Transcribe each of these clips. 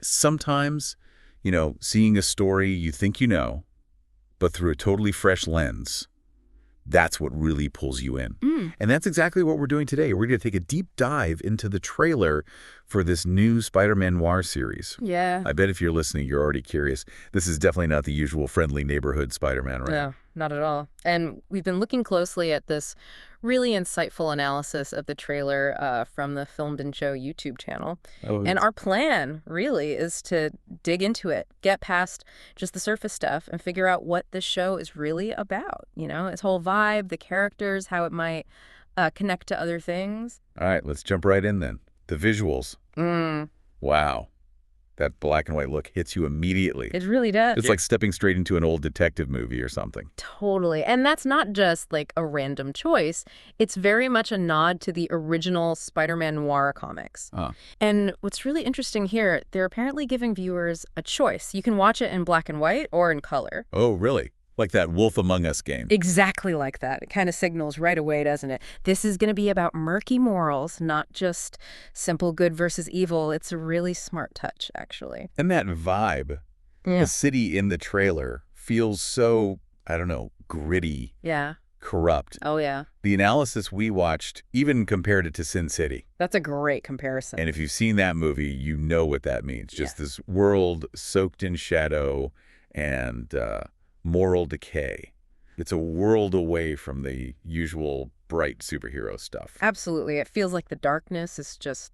Sometimes, seeing a story you think you know, but through a totally fresh lens, that's what really pulls you in. And that's exactly what we're doing today. We're going to take a deep dive into the trailer for this new Spider-Man Noir series. Yeah. I bet if you're listening, you're already curious. This is definitely not the usual friendly neighborhood Spider-Man, right? No, not at all. And we've been looking closely at this really insightful analysis of the trailer from the Filmed and Show YouTube channel. Oh, And our plan, really, is to dig into it, get past just the surface stuff, and figure out what this show is really about. Its whole vibe, the characters, how it might connect to other things. all right, let's jump right in then. The visuals. Wow. That black and white look hits you immediately. It really does. It's like stepping straight into an old detective movie or something. Totally. And that's not just like a random choice. It's very much a nod to the original Spider-Man Noir comics. And what's really interesting here, they're apparently giving viewers a choice. You can watch it in black and white or in color. Oh, really? Like that Wolf Among Us game. Exactly like that. It kind of signals right away, doesn't it? This is going to be about murky morals, not just simple good versus evil. It's a really smart touch, actually. And that vibe, the city in the trailer, feels so, I don't know, gritty, corrupt. Oh, yeah. The analysis we watched even compared it to Sin City. That's a great comparison. And if you've seen that movie, you know what that means. Just this world soaked in shadow and moral decay. It's a world away from the usual bright superhero stuff. Absolutely. It feels like the darkness is just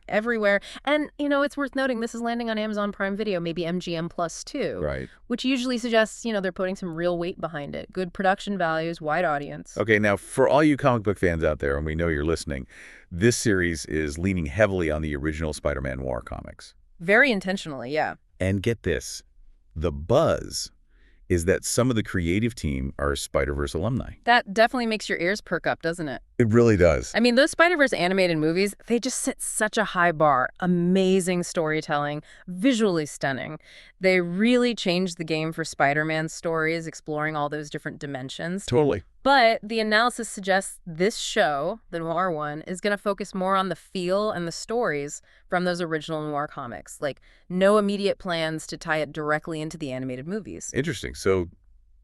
everywhere. And, it's worth noting this is landing on Amazon Prime Video, maybe MGM Plus too. Right. Which usually suggests, they're putting some real weight behind it. Good production values, wide audience. Okay, now for all you comic book fans out there, and we know you're listening, this series is leaning heavily on the original Spider-Man Noir comics. Very intentionally, yeah. And get this, the buzz is that some of the creative team are Spider-Verse alumni. That definitely makes your ears perk up, doesn't it? It really does. I mean, those Spider-Verse animated movies, they just set such a high bar. Amazing storytelling, visually stunning. They really changed the game for Spider-Man stories, exploring all those different dimensions. Totally. But the analysis suggests this show, the Noir one, is going to focus more on the feel and the stories from those original Noir comics. Like, no immediate plans to tie it directly into the animated movies. Interesting. So,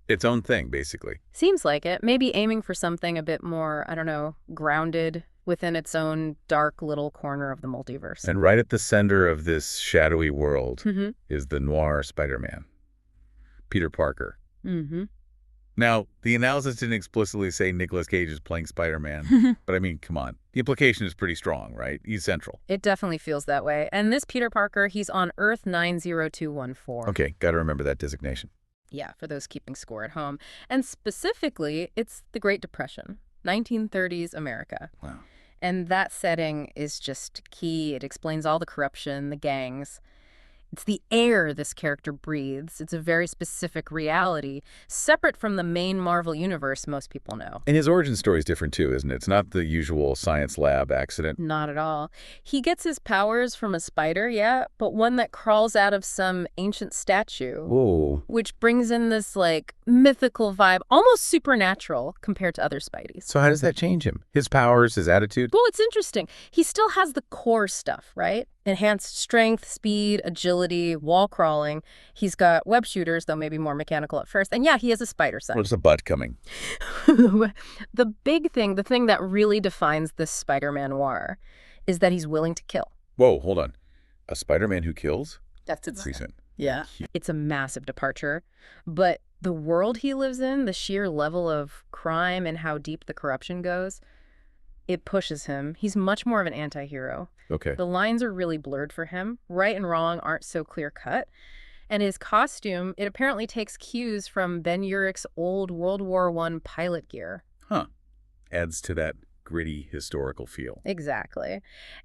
its own thing, basically. Seems like it. Maybe aiming for something a bit more, I don't know, grounded within its own dark little corner of the multiverse. And right at the center of this shadowy world is the Noir Spider-Man, Peter Parker. Now, the analysis didn't explicitly say Nicolas Cage is playing Spider-Man, but I mean, come on. The implication is pretty strong, right? He's central. It definitely feels that way. And this Peter Parker, he's on Earth 90214. Okay, got to remember that designation. Yeah, for those keeping score at home. And specifically, it's the Great Depression, 1930s America. Wow. And that setting is just key. It explains all the corruption, the gangs. It's the air this character breathes. It's a very specific reality, separate from the main Marvel universe most people know. And his origin story is different too, isn't it? It's not the usual science lab accident. Not at all. He gets his powers from a spider, yeah, but one that crawls out of some ancient statue. Whoa. Which brings in this, mythical vibe, almost supernatural compared to other Spideys. So how does that change him? His powers, his attitude? Well, it's interesting. He still has the core stuff, right? Enhanced strength, speed, agility, wall crawling. He's got web shooters, though maybe more mechanical at first. And yeah, he has a spider side. Where's the butt coming? The big thing, the thing that really defines this Spider-Man Noir is that he's willing to kill. Whoa, hold on. A Spider-Man who kills? That's its recent. Yeah. It's a massive departure. But the world he lives in, the sheer level of crime and how deep the corruption goes, it pushes him. He's much more of an anti-hero. Okay. The lines are really blurred for him. Right and wrong aren't so clear-cut. And his costume, it apparently takes cues from Ben Urich's old World War I pilot gear. Huh. Adds to that gritty historical feel. Exactly.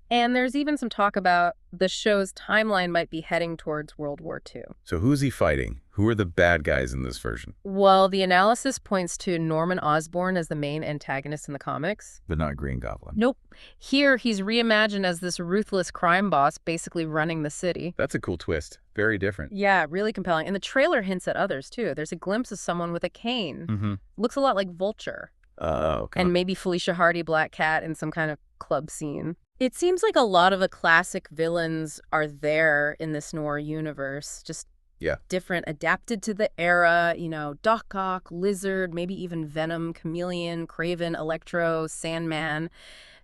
And there's even some talk about the show's timeline might be heading towards World War II. So who's he fighting? Who are the bad guys in this version? Well, the analysis points to Norman Osborn as the main antagonist in the comics. But not Green Goblin. Nope. Here, he's reimagined as this ruthless crime boss basically running the city. That's a cool twist. Very different. Yeah, really compelling. And the trailer hints at others, too. There's a glimpse of someone with a cane. Looks a lot like Vulture. Okay. And maybe Felicia Hardy, Black Cat, in some kind of club scene. It seems like a lot of the classic villains are there in this Noir universe, just Yeah. different, adapted to the era, Doc Ock, Lizard, maybe even Venom, Chameleon, Kraven, Electro, Sandman.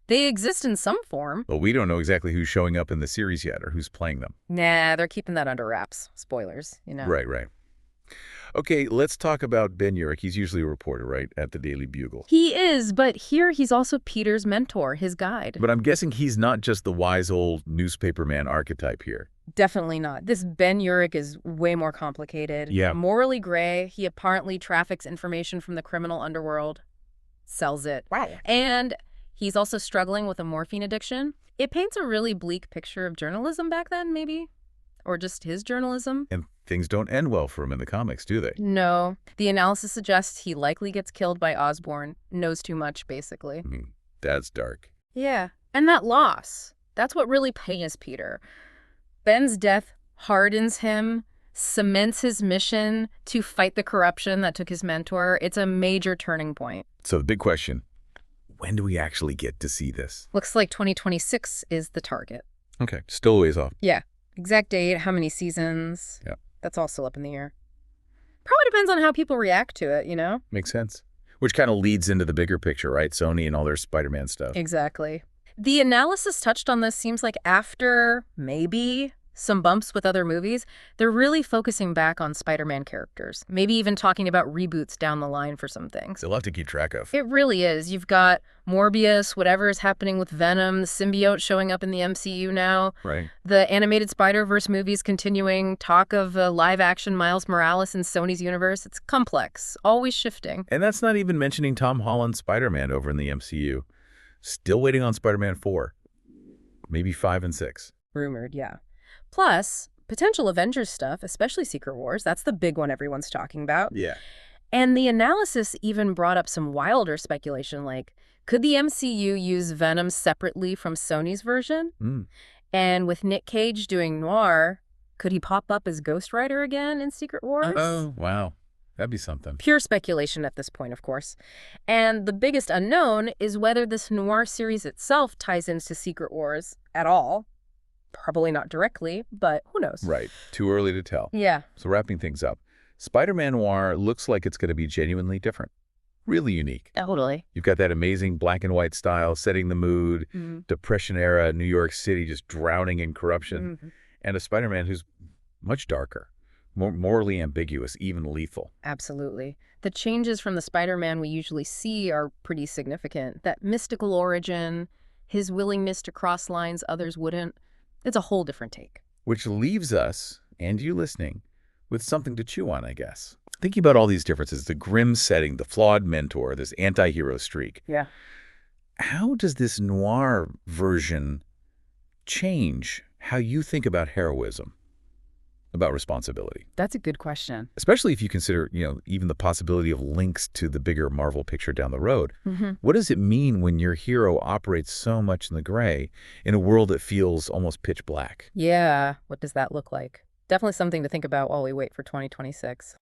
They exist in some form. But we don't know exactly who's showing up in the series yet or who's playing them. Nah, they're keeping that under wraps. Spoilers. Right, right. Okay, let's talk about Ben Urich. He's usually a reporter, right, at the Daily Bugle. He is, but here he's also Peter's mentor, his guide. But I'm guessing he's not just the wise old newspaperman archetype here. Definitely not. This Ben Urich is way more complicated. Yeah. Morally gray. He apparently traffics information from the criminal underworld, sells it. Wow. And he's also struggling with a morphine addiction. It paints a really bleak picture of journalism back then, maybe? Or just his journalism. And things don't end well for him in the comics, do they? No. The analysis suggests he likely gets killed by Osborn. Knows too much, basically. That's dark. Yeah. And that loss. That's what really pains Peter. Ben's death hardens him, cements his mission to fight the corruption that took his mentor. It's a major turning point. So the big question, when do we actually get to see this? Looks like 2026 is the target. Okay, still a ways off. Yeah. Exact date, how many seasons. Yeah. That's all still up in the air. Probably depends on how people react to it. Makes sense. Which kind of leads into the bigger picture, right? Sony and all their Spider-Man stuff. Exactly. The analysis touched on this seems like after maybe some bumps with other movies, they're really focusing back on Spider-Man characters. Maybe even talking about reboots down the line for some things. They'll have to keep track of. It really is. You've got Morbius, whatever is happening with Venom, the symbiote showing up in the MCU now. Right. The animated Spider-Verse movies continuing, talk of live-action Miles Morales in Sony's universe. It's complex, always shifting. And that's not even mentioning Tom Holland's Spider-Man over in the MCU. Still waiting on Spider-Man 4. Maybe 5 and 6. Rumored, yeah. Plus, potential Avengers stuff, especially Secret Wars. That's the big one everyone's talking about. Yeah. And the analysis even brought up some wilder speculation, like, could the MCU use Venom separately from Sony's version? And with Nick Cage doing Noir, could he pop up as Ghost Rider again in Secret Wars? Oh, wow. That'd be something. Pure speculation at this point, of course. And the biggest unknown is whether this Noir series itself ties into Secret Wars at all. Probably not directly, but who knows? Right. Too early to tell. Yeah. So wrapping things up, Spider-Man Noir looks like it's going to be genuinely different. Really unique. Totally. You've got that amazing black and white style, setting the mood, Depression-era New York City just drowning in corruption, and a Spider-Man who's much darker, more morally ambiguous, even lethal. Absolutely. The changes from the Spider-Man we usually see are pretty significant. That mystical origin, his willingness to cross lines others wouldn't. It's a whole different take. Which leaves us, and you listening, with something to chew on, I guess. Thinking about all these differences, the grim setting, the flawed mentor, this anti-hero streak. Yeah. How does this noir version change how you think about heroism, about responsibility? That's a good question. Especially if you consider, even the possibility of links to the bigger Marvel picture down the road. What does it mean when your hero operates so much in the gray in a world that feels almost pitch black? Yeah. What does that look like? Definitely something to think about while we wait for 2026.